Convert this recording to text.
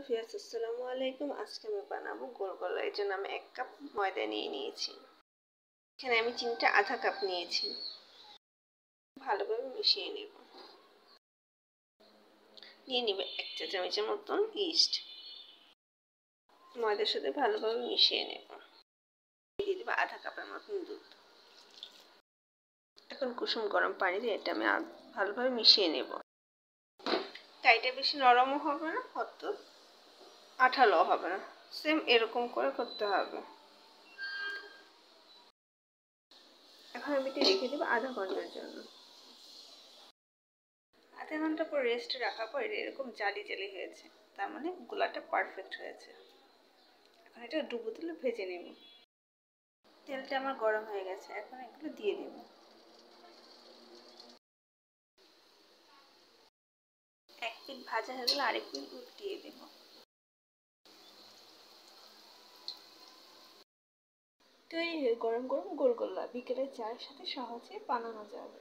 Hello viewers, আসসালামু আলাইকুম। আজকে আমি বানাবো গোলগোলা। এর জন্য আমি 1 কাপ ময়দা নিয়েছি। এখানে আমি চিনিটা আধা কাপ নিয়েছি। ভালোভাবে মিশিয়ে নেব। নিয়ে নিব 1 চা চামচের মতন ইস্ট। ময়দার সাথে ভালোভাবে মিশিয়ে নেব। দিয়ে দেব আধা কাপের মতন দুধ। এখন কুসুম গরম পানি দিয়ে এটা আমি ভালোভাবে মিশিয়ে নেব। এটা বেশি নরমও হবে না, অত আঠালোও হবে না, সেম এরকম করে করতে হবে। এখন আমি এটা রেখে দেবো আধা ঘন্টার জন্য। আধা ঘন্টা পর রেস্টে রাখার পর এরকম জালি জালি হয়েছে, তার মানে গোলাটা পারফেক্ট হয়েছে। এখন এটা ডুবো তেলে ভেজে নেব। তেলটা আমার গরম হয়ে গেছে, এখন এগুলো দিয়ে দেব। এক পিঠ ভাজা হয়ে গেলে আরেক পিঠ উল্টিয়ে দেব। তৈরি হয়ে গরম গরম গোলগোলা বিকেলের চায়ের সাথে সহজে বানানো যাবে।